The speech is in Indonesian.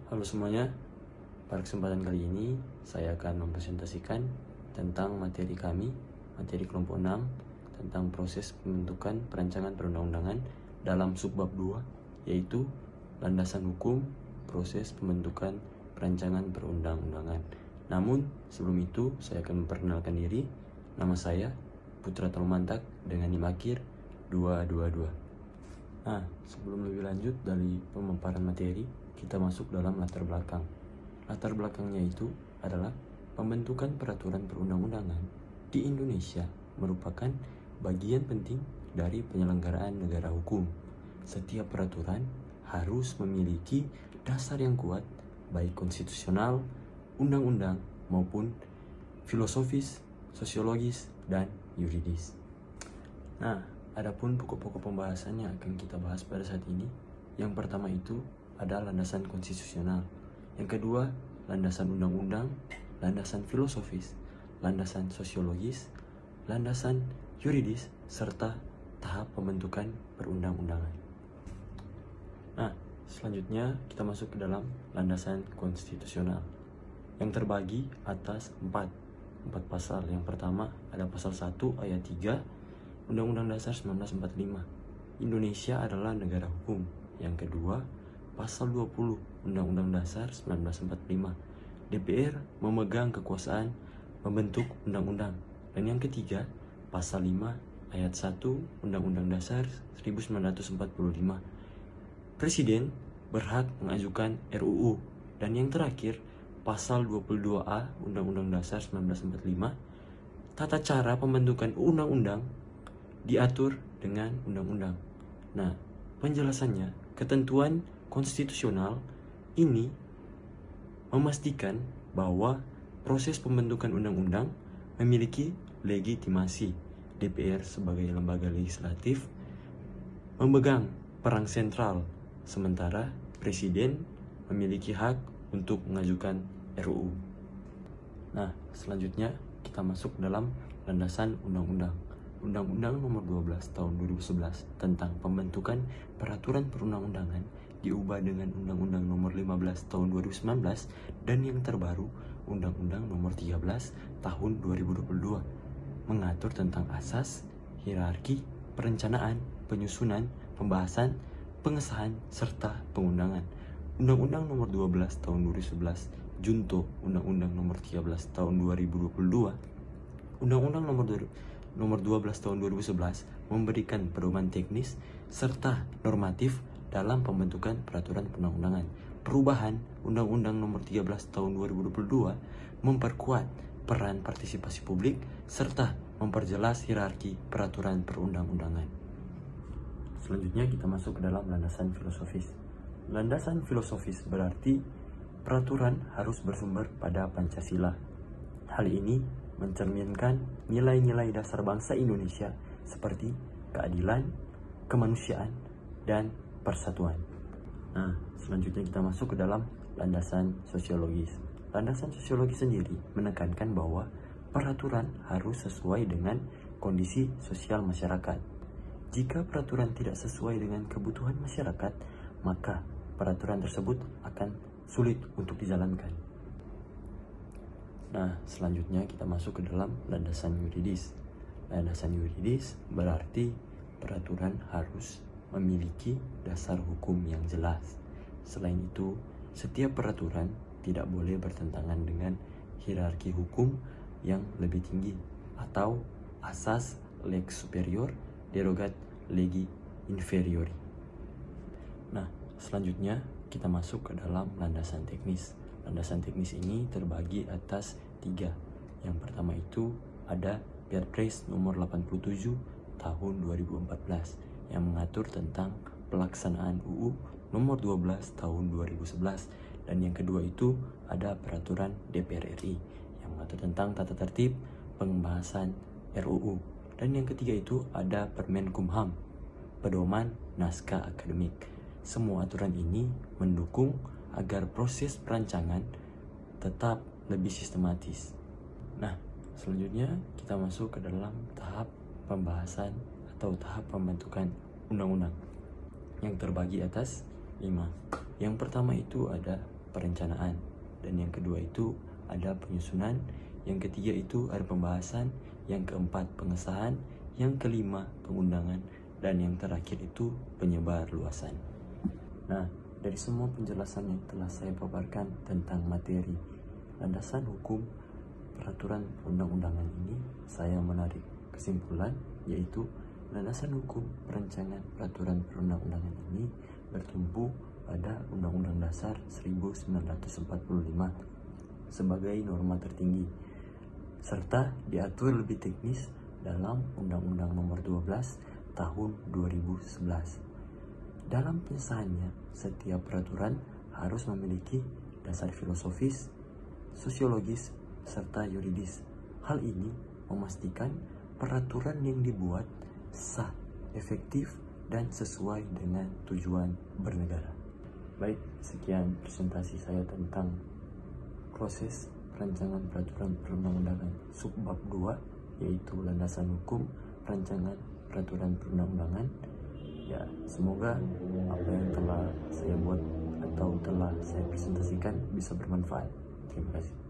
Halo semuanya, pada kesempatan kali ini saya akan mempresentasikan tentang materi kami, materi kelompok 6, tentang proses pembentukan perancangan perundang-undangan dalam subbab 2, yaitu landasan hukum proses pembentukan perancangan perundang-undangan. Namun sebelum itu saya akan memperkenalkan diri. Nama saya Putra Tolmantak dengan NIM akhir 222. Nah, sebelum lebih lanjut dari pemaparan materi, kita masuk dalam latar belakang. Latar belakangnya itu adalah pembentukan peraturan perundang-undangan di Indonesia merupakan bagian penting dari penyelenggaraan negara hukum. Setiap peraturan harus memiliki dasar yang kuat, baik konstitusional, undang-undang, maupun filosofis, sosiologis, dan yuridis. Nah, adapun pokok-pokok pembahasan yang akan kita bahas pada saat ini, yang pertama itu ada landasan konstitusional, yang kedua landasan undang-undang, landasan filosofis, landasan sosiologis, landasan yuridis, serta tahap pembentukan perundang-undangan. Nah, selanjutnya kita masuk ke dalam landasan konstitusional yang terbagi atas empat pasal. Yang pertama ada pasal 1 ayat 3 Undang-Undang Dasar 1945, Indonesia adalah negara hukum. Yang kedua, pasal 20 Undang-Undang Dasar 1945, DPR memegang kekuasaan membentuk undang-undang. Dan yang ketiga, pasal 5 ayat 1 Undang-Undang Dasar 1945, Presiden berhak mengajukan RUU. Dan yang terakhir, pasal 22A Undang-Undang Dasar 1945, tata cara pembentukan undang-undang diatur dengan undang-undang. Nah, penjelasannya, ketentuan konstitusional ini memastikan bahwa proses pembentukan undang-undang memiliki legitimasi. DPR sebagai lembaga legislatif memegang peran sentral, sementara Presiden memiliki hak untuk mengajukan RUU. Nah, selanjutnya kita masuk dalam landasan undang-undang. Undang-Undang Nomor 12 Tahun 2011 tentang pembentukan peraturan perundang-undangan diubah dengan Undang-Undang Nomor 15 Tahun 2019 dan yang terbaru Undang-Undang Nomor 13 Tahun 2022 mengatur tentang asas, hierarki, perencanaan, penyusunan, pembahasan, pengesahan, serta pengundangan. Undang-Undang Nomor 12 Tahun 2011 junto Undang-Undang Nomor 13 Tahun 2022, Undang-Undang Nomor 12 Tahun 2011 memberikan pedoman teknis serta normatif dalam pembentukan peraturan perundang-undangan. Perubahan Undang-Undang Nomor 13 Tahun 2022 memperkuat peran partisipasi publik serta memperjelas hierarki peraturan perundang-undangan. Selanjutnya kita masuk ke dalam landasan filosofis. Landasan filosofis berarti peraturan harus bersumber pada Pancasila. Hal ini mencerminkan nilai-nilai dasar bangsa Indonesia seperti keadilan, kemanusiaan, dan persatuan. Nah, selanjutnya kita masuk ke dalam landasan sosiologis. Landasan sosiologis sendiri menekankan bahwa peraturan harus sesuai dengan kondisi sosial masyarakat. Jika peraturan tidak sesuai dengan kebutuhan masyarakat, maka peraturan tersebut akan sulit untuk dijalankan. Nah, selanjutnya kita masuk ke dalam landasan yuridis. Landasan yuridis berarti peraturan harus memiliki dasar hukum yang jelas. Selain itu, setiap peraturan tidak boleh bertentangan dengan hierarki hukum yang lebih tinggi atau asas lex superior derogat legi inferiori. Nah, selanjutnya kita masuk ke dalam landasan teknis. Landasan teknis ini terbagi atas 3. Yang pertama itu ada Perpres nomor 87 tahun 2014 yang mengatur tentang pelaksanaan UU nomor 12 tahun 2011. Dan yang kedua itu ada peraturan DPR RI yang mengatur tentang tata tertib pembahasan RUU. Dan yang ketiga itu ada Permenkumham, pedoman naskah akademik. Semua aturan ini mendukung agar proses perancangan tetap lebih sistematis. Nah, selanjutnya kita masuk ke dalam tahap pembahasan atau tahap pembentukan undang-undang yang terbagi atas 5. Yang pertama itu ada perencanaan, dan yang kedua itu ada penyusunan, yang ketiga itu ada pembahasan, yang keempat pengesahan, yang kelima pengundangan, dan yang terakhir itu penyebar luasan. Nah, dari semua penjelasan yang telah saya paparkan tentang materi landasan hukum peraturan undang-undangan ini, saya menarik kesimpulan, yaitu landasan hukum perancangan peraturan perundang-undangan ini bertumpu pada Undang-Undang Dasar 1945 sebagai norma tertinggi, serta diatur lebih teknis dalam Undang-Undang Nomor 12 Tahun 2011. Dalam pengesahannya, setiap peraturan harus memiliki dasar filosofis, sosiologis, serta yuridis. Hal ini memastikan peraturan yang dibuat sah, efektif, dan sesuai dengan tujuan bernegara. Baik, sekian presentasi saya tentang proses perancangan peraturan perundang-undangan subbab 2, yaitu landasan hukum perancangan peraturan perundang-undangan. Ya, semoga apa yang telah saya buat atau telah saya presentasikan bisa bermanfaat. Terima kasih.